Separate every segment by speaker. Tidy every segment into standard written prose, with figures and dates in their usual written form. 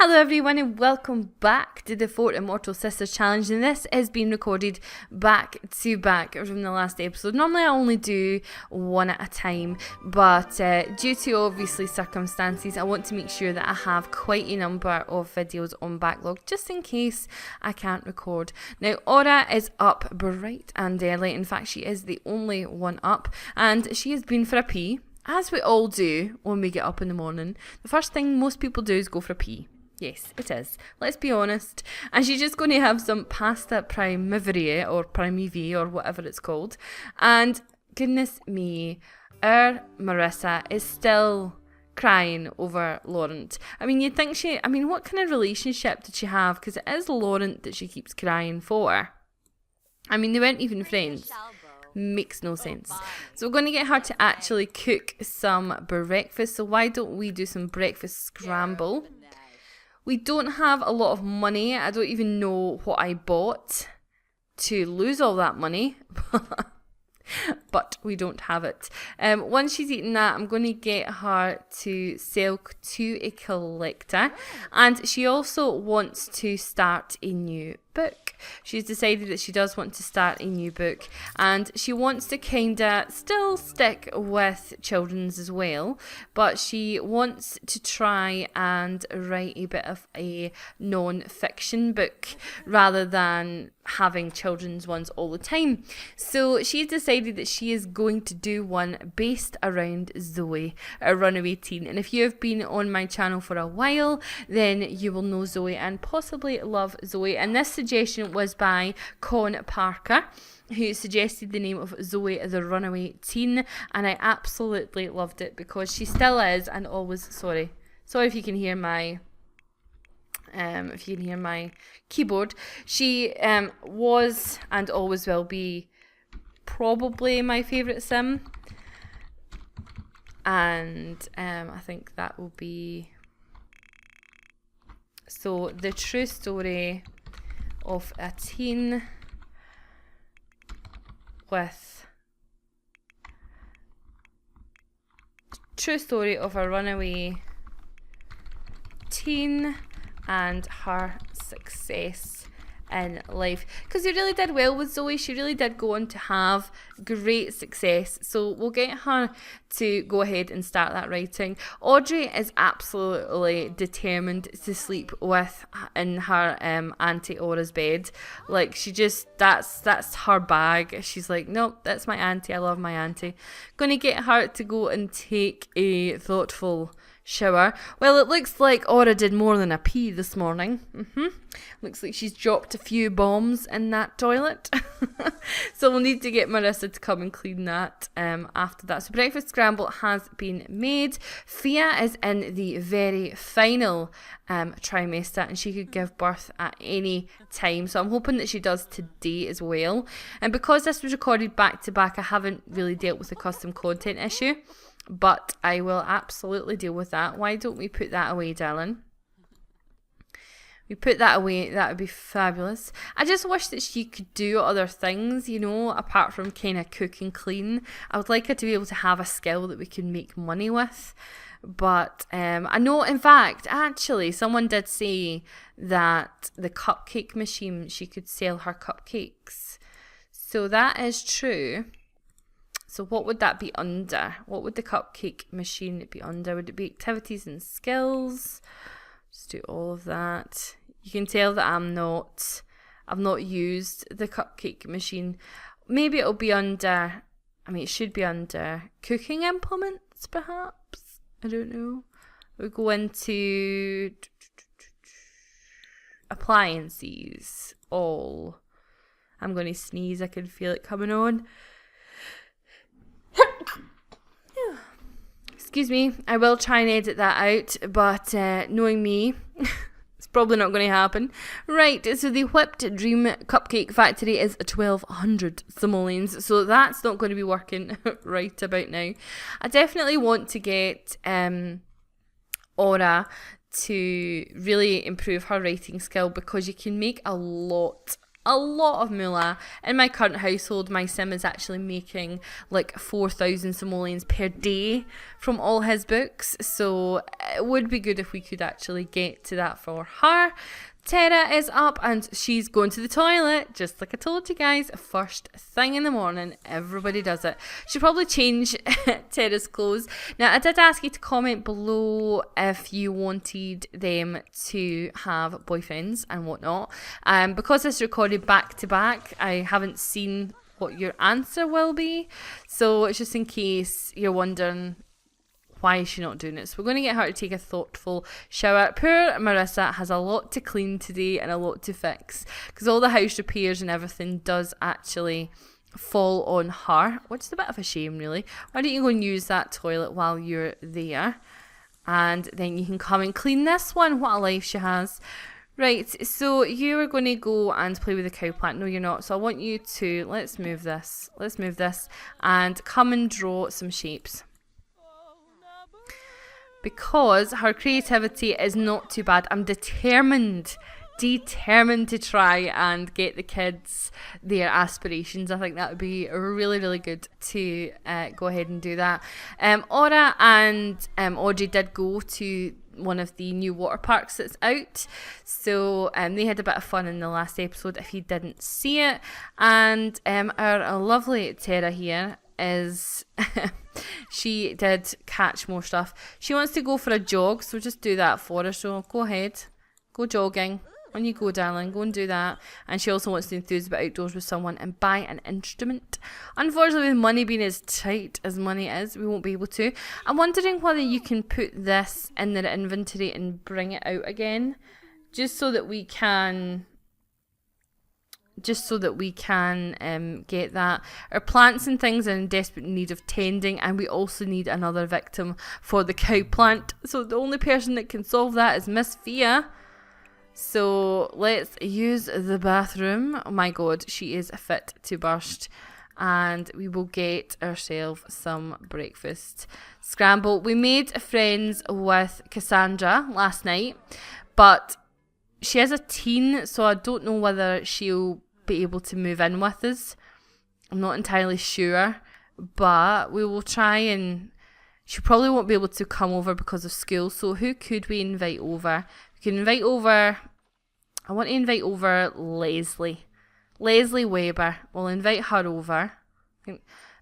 Speaker 1: Hello everyone and welcome back to the 4 Immortal Sisters Challenge, and this is being recorded back to back from the last episode. Normally I only do one at a time, but due to obviously circumstances I want to make sure that I have quite a number of videos on backlog just in case I can't record. Now Aura is up bright and early. In fact, she is the only one up and she has been for a pee. As we all do when we get up in the morning. The first thing most people do is go for a pee. Yes, it is. Let's be honest. And she's just going to have some pasta primavera or primivi or whatever it's called. And goodness me, our Marissa is still crying over Laurent. I mean, you'd think what kind of relationship did she have? Because it is Laurent that she keeps crying for. I mean, they weren't even friends. Makes no sense. So we're going to get her to actually cook some breakfast. So why don't we do some breakfast scramble? We don't have a lot of money. I don't even know what I bought to lose all that money. But we don't have it. Once she's eaten that, I'm going to get her to sell to a collector. And she also wants to start a new book. She's decided that she does want to start a new book, and she wants to kinda still stick with children's as well, but she wants to try and write a bit of a non-fiction book rather than having children's ones all the time. So she's decided that she is going to do one based around Zoe, a runaway teen. And if you have been on my channel for a while, then you will know Zoe and possibly love Zoe. And this suggestion was by Con Parker, who suggested the name of Zoe the Runaway Teen, and I absolutely loved it because she still is and always sorry if you can hear my keyboard. She was and always will be probably my favourite sim, and I think that will be so the true story of a teen with true story of a runaway teen and her success in life, because she really did well with Zoe. She really did go on to have great success, so we'll get her to go ahead and start that writing. Audrey is absolutely determined to sleep in her Auntie Aura's bed. Like, she just that's her bag. She's like, nope, that's my auntie, I love my auntie. Gonna get her to go and take a thoughtful shower. Well, it looks like Aura did more than a pee this morning. Looks like she's dropped a few bombs in that toilet. So we'll need to get Marissa to come and clean that after that. So breakfast scramble has been made. Fia is in the very final trimester, and she could give birth at any time. So I'm hoping that she does today as well. And because this was recorded back to back, I haven't really dealt with the custom content issue. But I will absolutely deal with that. Why don't we put that away, darling? We put that away. That would be fabulous. I just wish that she could do other things, you know, apart from kind of cook and clean. I would like her to be able to have a skill that we can make money with. But I know, in fact, actually, someone did say that the cupcake machine, she could sell her cupcakes. So that is true. So what would that be under? What would the cupcake machine be under? Would it be activities and skills? Just do all of that. You can tell that I've not used the cupcake machine. Maybe it'll be under, it should be under cooking implements, perhaps. I don't know. We'll go into appliances. All. I'm going to sneeze. I can feel it coming on. Excuse me, I will try and edit that out, but knowing me, it's probably not going to happen. Right, so the Whipped Dream Cupcake Factory is 1,200 simoleons, so that's not going to be working right about now. I definitely want to get Aura to really improve her writing skill, because you can make a lot a lot of moolah. In my current household, my sim is actually making like 4,000 simoleons per day from all his books. So it would be good if we could actually get to that for her. Tara is up and she's going to the toilet, just like I told you guys, first thing in the morning. Everybody does it. She'll probably change Tara's clothes. Now, I did ask you to comment below if you wanted them to have boyfriends and whatnot. Because this is recorded back to back, I haven't seen what your answer will be. So it's just in case you're wondering, why is she not doing it? So we're going to get her to take a thoughtful shower. Poor Marissa has a lot to clean today and a lot to fix, because all the house repairs and everything does actually fall on her, which is a bit of a shame, really. Why don't you go and use that toilet while you're there, and then you can come and clean this one. What a life she has. Right, so you are going to go and play with the cow plant. No, you're not. So I want you to, let's move this, and come and draw some shapes. Because her creativity is not too bad. I'm determined to try and get the kids their aspirations. I think that would be really, really good to go ahead and do that. Aura and Audrey did go to one of the new water parks that's out, so they had a bit of fun in the last episode if you didn't see it. And our lovely Tara here is she did catch more stuff. She wants to go for a jog, so just do that for her. So go ahead, go jogging. On you go, darling, go and do that. And she also wants to enthuse about outdoors with someone and buy an instrument. Unfortunately, with money being as tight as money is, we won't be able to. I'm wondering whether you can put this in their inventory and bring it out again, just so that we can get that. Our plants and things are in desperate need of tending, and we also need another victim for the cow plant. So the only person that can solve that is Miss Fia. So let's use the bathroom. Oh my god, she is fit to burst. And we will get ourselves some breakfast. Scramble. We made friends with Cassandra last night, but she is a teen, so I don't know whether she'll be able to move in with us. I'm not entirely sure, but we will try, and she probably won't be able to come over because of school. So who could we invite over? We can invite over, I want to invite over Leslie Weber. We'll invite her over.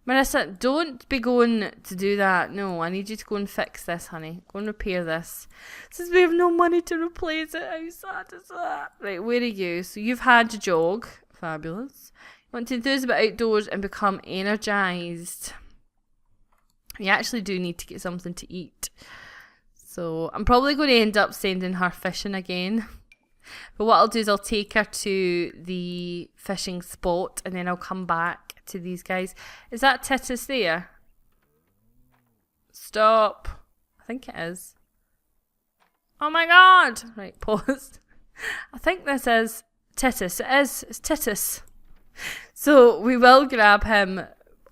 Speaker 1: Marissa, don't be going to do that. No, I need you to go and fix this, honey. Go and repair this. Since we have no money to replace it, how sad is that? Right, where are you? So you've had your jog. Fabulous. You want to enthuse about outdoors and become energized. We actually do need to get something to eat. So I'm probably going to end up sending her fishing again. But what I'll do is I'll take her to the fishing spot, and then I'll come back to these guys. Is that Titus there? Stop. I think it is. Oh my god. Right, pause. I think this is Titus. It is. It's Titus. So we will grab him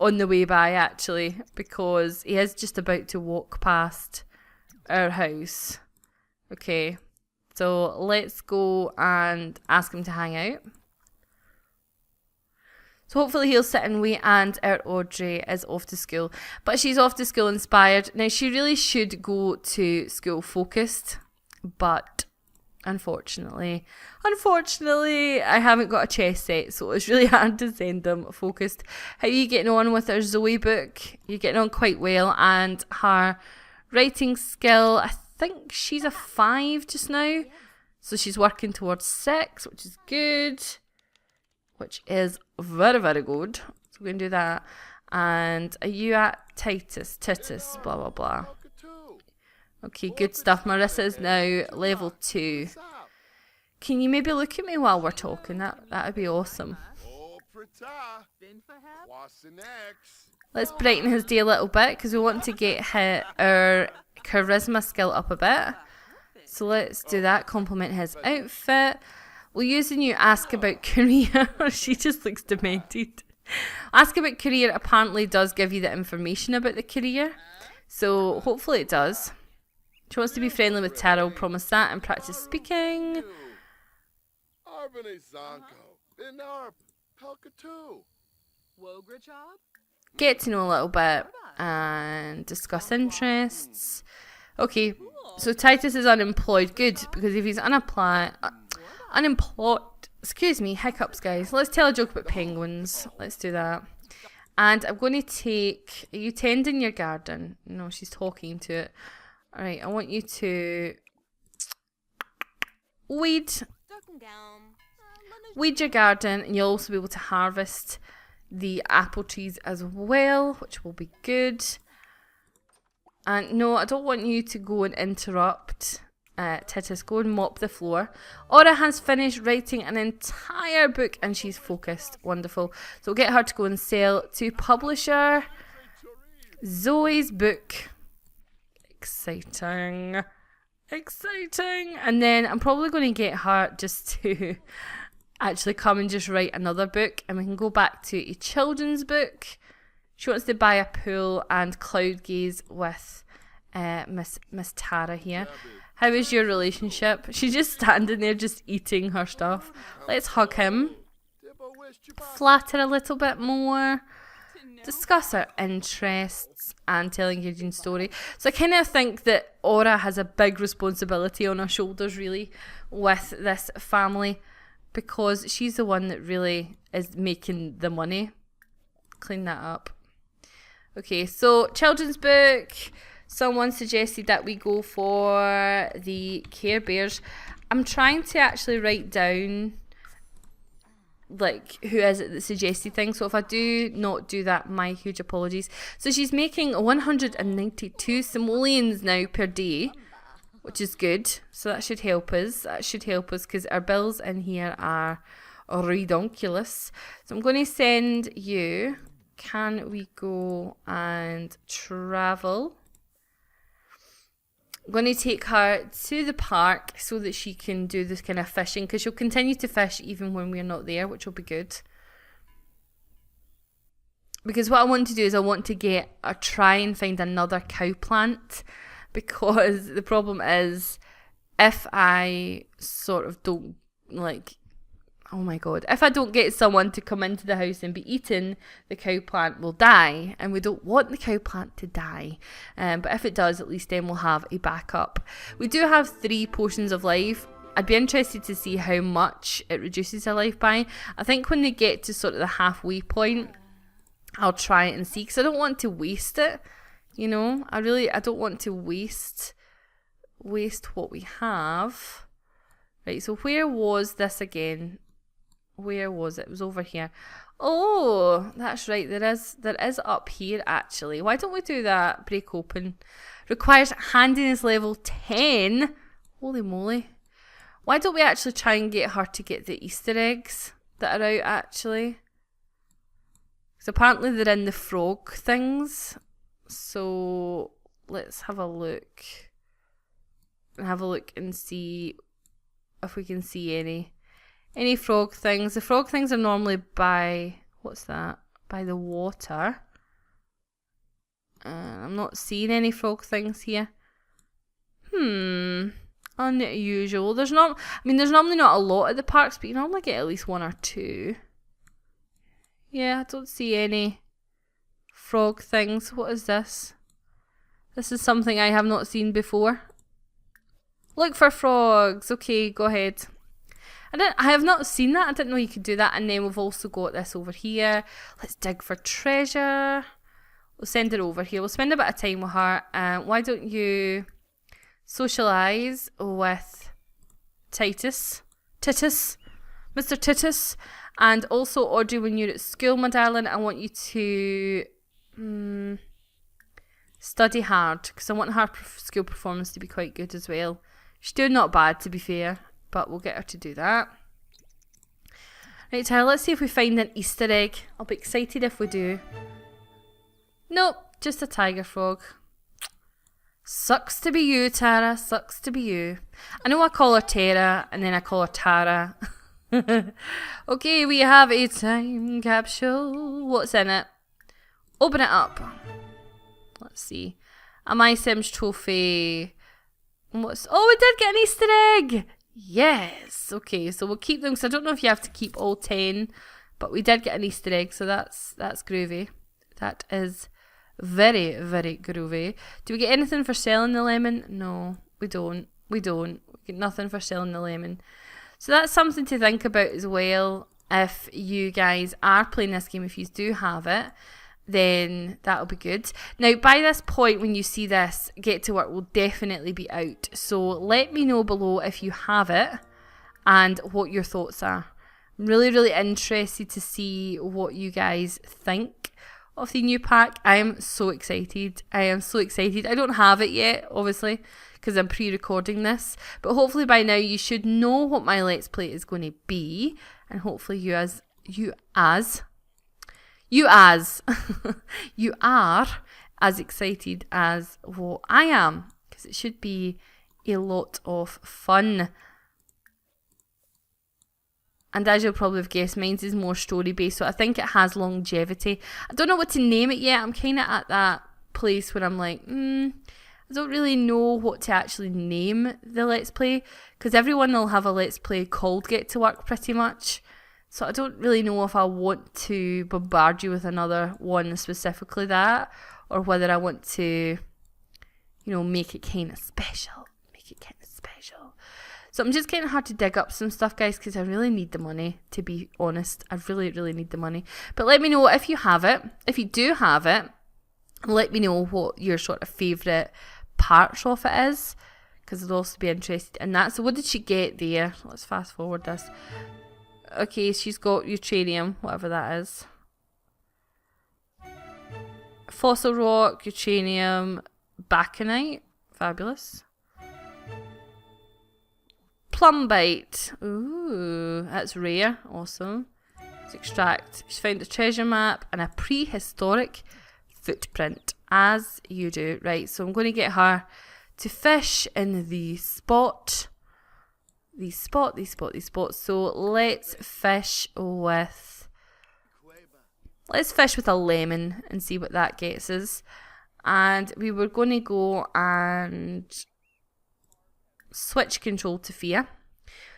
Speaker 1: on the way by, actually, because he is just about to walk past our house. Okay. So let's go and ask him to hang out. So hopefully he'll sit and wait, and our Audrey is off to school. But she's off to school inspired. Now, she really should go to school focused, but unfortunately, I haven't got a chess set, so it's really hard to send them focused. How are you getting on with our Zoe book? You're getting on quite well, and her writing skill, I think she's a 5 just now, so she's working towards 6, which is good. Which is very, very good. So we're going to do that. And are you at Titus, blah, blah, blah. Okay, good stuff. Marissa is now level 2. Can you maybe look at me while we're talking? That would be awesome. Let's brighten his day a little bit, because we want to get our charisma skill up a bit. So let's do that. Compliment his outfit. We'll use the new Ask About Career. She just looks demented. Ask About Career apparently does give you the information about the career. So hopefully it does. She wants to be friendly with Tara, promise that, and practice speaking. Get to know a little bit and discuss interests. Okay, so Titus is unemployed. Good, because if he's unemployed, excuse me, hiccups, guys. Let's tell a joke about penguins. Let's do that. And I'm going to take, are you tending your garden? No, she's talking to it. Alright, I want you to weed your garden, and you'll also be able to harvest the apple trees as well, which will be good. And no, I don't want you to go and interrupt Titus. Go and mop the floor. Aura has finished writing an entire book and she's focused. Wonderful. So we'll get her to go and sell to publisher. Zoe's book. Exciting. Exciting. And then I'm probably going to get her just to actually come and just write another book, and we can go back to a children's book. She wants to buy a pool and cloud gaze with Miss Tara here. How is your relationship? She's just standing there just eating her stuff. Let's hug him. Flatter a little bit more. Discuss our interests and telling Eugene's story. So I kind of think that Aura has a big responsibility on her shoulders, really, with this family, because she's the one that really is making the money. Clean that up. Okay, so children's book. Someone suggested that we go for the Care Bears. I'm trying to actually write down like who is it that suggested things. So if I do not do that, my huge apologies. So she's making 192 simoleons now per day, which is good. So that should help us. That should help us because our bills in here are redonkulous. So I'm going to send you. Can we go and travel? I'm going to take her to the park so that she can do this kind of fishing, because she'll continue to fish even when we're not there, which will be good. Because what I want to do is I want to try and find another cow plant, because the problem is if I sort of don't oh my god, if I don't get someone to come into the house and be eaten, the cow plant will die, and we don't want the cow plant to die. But if it does, at least then we'll have a backup. We do have 3 potions of life. I'd be interested to see how much it reduces their life by. I think when they get to sort of the halfway point, I'll try it and see, because I don't want to waste it. You know, I don't want to waste what we have. Right, so where was this again? Where was it? It was over here. Oh, that's right. There is up here actually. Why don't we do that? Break open. Requires handiness level 10. Holy moly. Why don't we actually try and get her to get the Easter eggs that are out actually? Because apparently they're in the frog things. So let's have a look. And see if we can see any frog things. The frog things are normally by, what's that? By the water. I'm not seeing any frog things here. Unusual. There's normally not a lot at the parks, but you normally get at least 1 or 2. Yeah, I don't see any frog things. What is this? This is something I have not seen before. Look for frogs. Okay, go ahead. I have not seen that. I didn't know you could do that. And then we've also got this over here. Let's dig for treasure. We'll send her over here. We'll spend a bit of time with her. Why don't you socialize with Mr. Titus. And also, Audrey, when you're at school, my darling, I want you to study hard, because I want her school performance to be quite good as well. She's doing not bad, to be fair, but we'll get her to do that. Right, Tara, let's see if we find an Easter egg. I'll be excited if we do. Nope, just a tiger frog. Sucks to be you, Tara. Sucks to be you. I know I call her Tara, and then I call her Tara. Okay, we have a time capsule. What's in it? Open it up. Let's see. A My Sims trophy. Oh, we did get an Easter egg! Yes. Okay, so we'll keep them, because I don't know if you have to keep all 10, but we did get an Easter egg, so that's groovy. That is very, very groovy. Do we get anything for selling the lemon? No, we don't. We get nothing for selling the lemon. So that's something to think about as well. If you guys are playing this game, if you do have it, then that'll be good. Now, by this point, when you see this, Get to Work will definitely be out. So let me know below if you have it and what your thoughts are. I'm really, really interested to see what you guys think of the new pack. I am so excited. I don't have it yet, obviously, because I'm pre-recording this. But hopefully by now you should know what my Let's Play is going to be. And hopefully you are as excited as what I am, because it should be a lot of fun. And as you'll probably have guessed, mine is more story based, so I think it has longevity. I don't know what to name it yet. I'm kind of at that place where I'm like, I don't really know what to actually name the Let's Play, because everyone will have a Let's Play called Get to Work pretty much. So I don't really know if I want to bombard you with another one specifically that, or whether I want to, make it kind of special. So I'm just getting hard to dig up some stuff, guys, because I really need the money, to be honest. I really, really need the money. But let me know if you have it. If you do have it, let me know what your sort of favourite parts of it is, because I'd also be interested in that. So what did she get there? Let's fast forward this. Okay, she's got Uranium, whatever that is. Fossil Rock, Uranium, Baconite. Fabulous. Plumbite. Ooh, that's rare. Awesome. Let's extract. She's found a treasure map and a prehistoric footprint, as you do. Right, so I'm going to get her to fish in the spot. So let's fish with a lemon and see what that gets us. And we were going to go and switch control to Fia.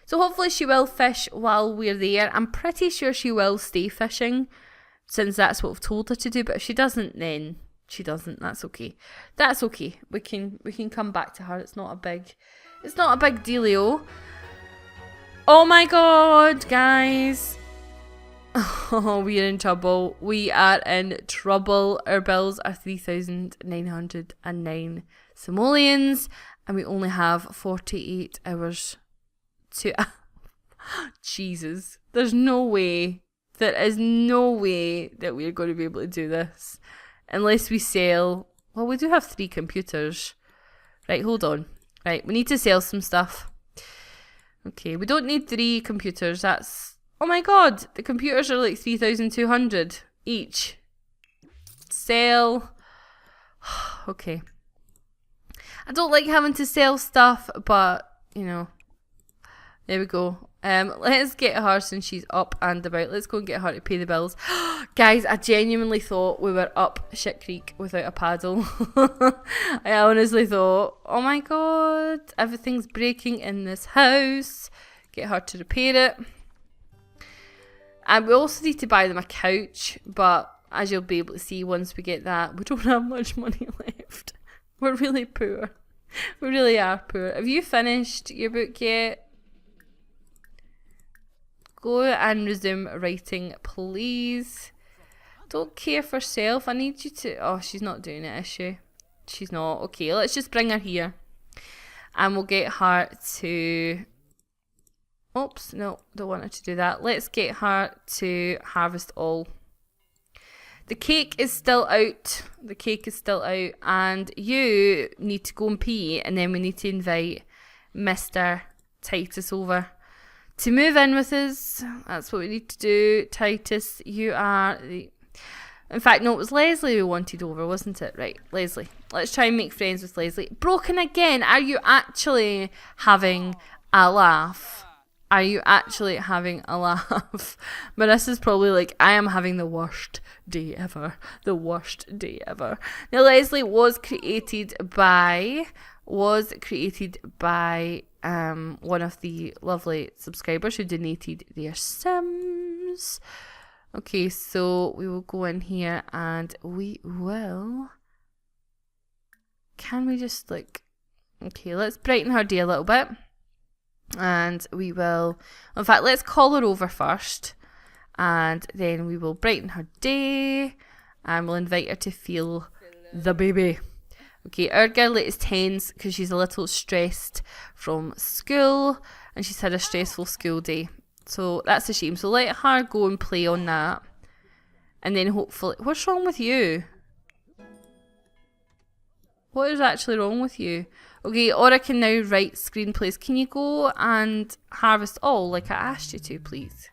Speaker 1: So hopefully she will fish while we're there. I'm pretty sure she will stay fishing, since that's what we've told her to do. But if she doesn't, then she doesn't. That's okay. We can come back to her. It's not a big dealio. Oh my god, guys. Oh, we're in trouble. We are in trouble. Our bills are 3,909 simoleons, and we only have 48 hours to... Jesus. There is no way that we're going to be able to do this. Unless we sell... Well, we do have 3 computers. Right, hold on. Right, we need to sell some stuff. Okay, we don't need 3 computers. That's... Oh my god, the computers are like 3,200 each. Sell. Okay. I don't like having to sell stuff, but, there we go. Let's get her since she's up and about. Let's go and get her to pay the bills. Guys, I genuinely thought we were up shit creek without a paddle. I honestly thought, oh my god, everything's breaking in this house. Get her to repair it. And we also need to buy them a couch, but as you'll be able to see once we get that, we don't have much money left. We're really poor. We really are poor. Have you finished your book yet? Go and resume writing, please. Don't care for self. I need you to... Oh, she's not doing it, is she? She's not. Okay, let's just bring her here. And we'll get her to... Oops, no, don't want her to do that. Let's get her to harvest all. The cake is still out. And you need to go and pee. And then we need to invite Mr. Titus over to move in with us. That's what we need to do. Titus, you are the... In fact, no, it was Leslie we wanted over, wasn't it? Right, Leslie. Let's try and make friends with Leslie. Broken again. Are you actually having a laugh? Marissa's probably like, I am having the worst day ever. Now, Leslie was created by was created by one of the lovely subscribers who donated their Sims. Okay, so we will go in here and we will... Can we just like... Okay, let's brighten her day a little bit. And we will... In fact, let's call her over first. And then we will brighten her day. And we'll invite her to feel the baby. Okay, our girlie is tense because she's a little stressed from school. And she's had a stressful school day. So that's a shame. So let her go and play on that. And then hopefully... What's wrong with you? What is actually wrong with you? Okay, Aura can now write screenplays. Can you go and harvest all like I asked you to, please?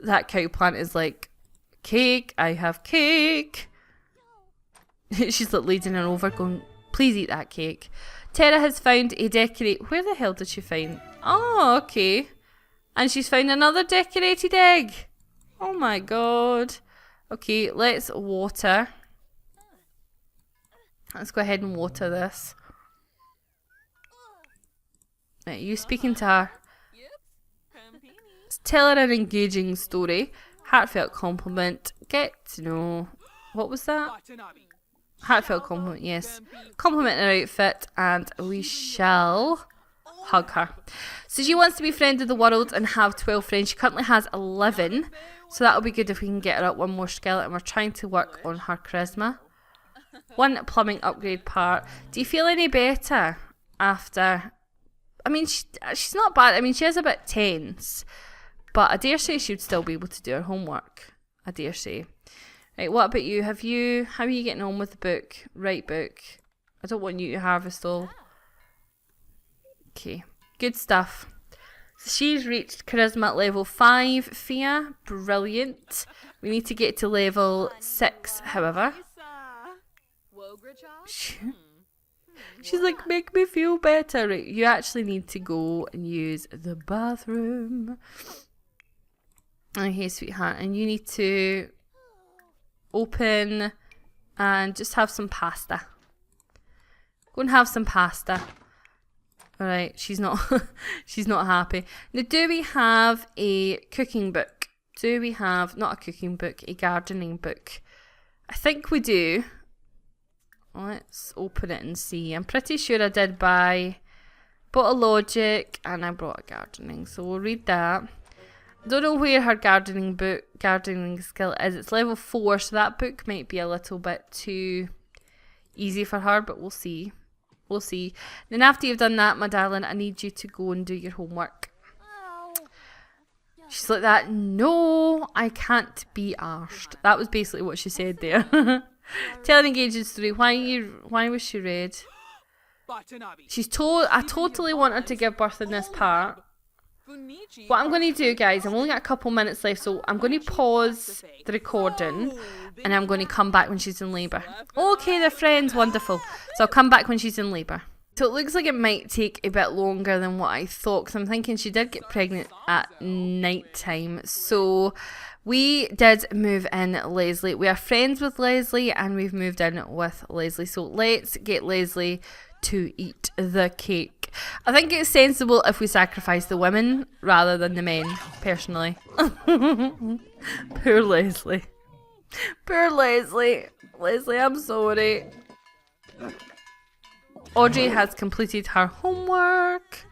Speaker 1: That cow plant is like, cake, I have cake. She's like leading her over going, please eat that cake. Tara has found a decorate... Where the hell did she find... Oh, okay. And she's found another decorated egg. Oh my god. Okay, let's water. Let's go ahead and water this. Right, you speaking to her. Tell her an engaging story. Heartfelt compliment. Get to know. What was that? Heartfelt compliment, yes. Compliment her outfit and we shall hug her. So she wants to be friend of the world and have 12 friends. She currently has 11. So that'll be good if we can get her up one more skill. And we're trying to work on her charisma. One plumbing upgrade part. Do you feel any better after... I mean, she's not bad. I mean, she is a bit tense. But I dare say she would still be able to do her homework. I dare say. Right, what about you? How are you getting on with the book? Right book. I don't want you to harvest all. Okay, good stuff. So she's reached charisma level 5, Fia. Brilliant. We need to get to level 6, however. She's like, make me feel better. Right, you actually need to go and use the bathroom. Okay, sweetheart. And you need to open and just have some pasta. Go and have some pasta. Alright, she's not she's not happy. Now, do we have a cooking book? Do we have, not a cooking book, a gardening book? I think we do. Let's open it and see. I'm pretty sure I did bought a logic and I brought a gardening. So we'll read that. I don't know where her gardening skill is. It's level 4, so that book might be a little bit too easy for her, but we'll see. We'll see. Then after you've done that, my darling, I need you to go and do your homework. She's like that. No, I can't be arsed. That was basically what she said there. Tell an engaging story. Why was she red? I totally want her to give birth in this part. What I'm going to do, guys, I've only got a couple minutes left, so I'm going to pause the recording and I'm going to come back when she's in labour. Okay, they're friends, wonderful. So I'll come back when she's in labour. So it looks like it might take a bit longer than what I thought, because I'm thinking she did get pregnant at night time. So we did move in Leslie. We are friends with Leslie and we've moved in with Leslie. So let's get Leslie to eat the cake. I think it's sensible if we sacrifice the women rather than the men, personally. Poor Leslie. Poor Leslie. Leslie, I'm sorry. Audrey has completed her homework.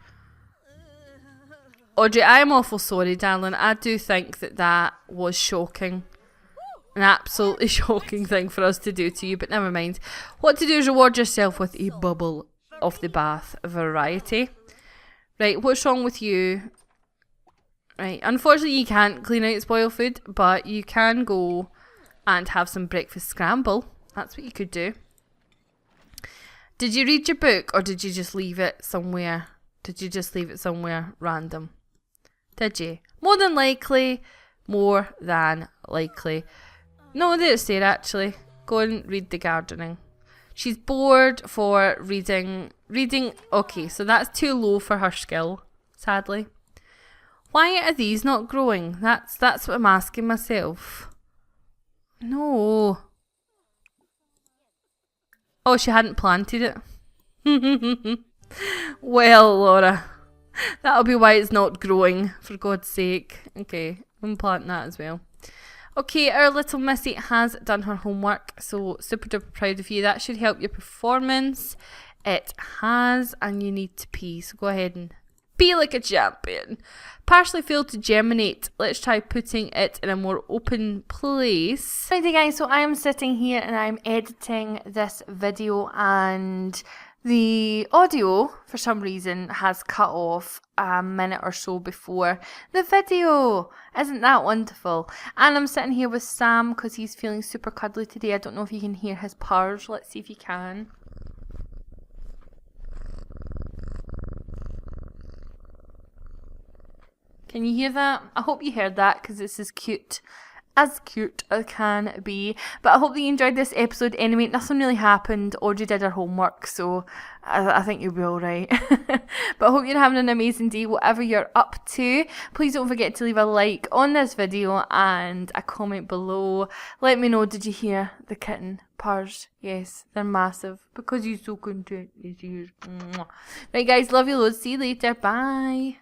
Speaker 1: Audrey, I am awful sorry, darling. I do think that was shocking. An absolutely shocking thing for us to do to you, but never mind. What to do is reward yourself with a bubble of the bath variety. Right, what's wrong with you? Right, unfortunately you can't clean out spoiled food, but you can go and have some breakfast scramble. That's what you could do. Did you read your book or did you just leave it somewhere? Did you just leave it somewhere random? Did you? More than likely. More than likely. No, there's there actually. Go and read the gardening. She's bored for reading. Okay, so that's too low for her skill, sadly. Why are these not growing? That's what I'm asking myself. No. Oh, she hadn't planted it. Well, Laura, that'll be why it's not growing, for God's sake. Okay, implant that as well. Okay, our little Missy has done her homework, so super duper proud of you. That should help your performance. It has, and you need to pee, so go ahead and be like a champion. Partially failed to germinate. Let's try putting it in a more open place. Righty guys, so I am sitting here and I'm editing this video, and the audio, for some reason, has cut off a minute or so before the video. Isn't that wonderful? And I'm sitting here with Sam because he's feeling super cuddly today. I don't know if you can hear his purrs. Let's see if you can. Can you hear that? I hope you heard that because this is cute. As cute as can be. But I hope that you enjoyed this episode anyway. Nothing really happened. Audrey did her homework, so I think you'll be alright. But I hope you're having an amazing day, whatever you're up to. Please don't forget to leave a like on this video and a comment below. Let me know, did you hear the kitten purrs? Yes, they're massive because he's so content this year. Right guys, love you loads. See you later. Bye.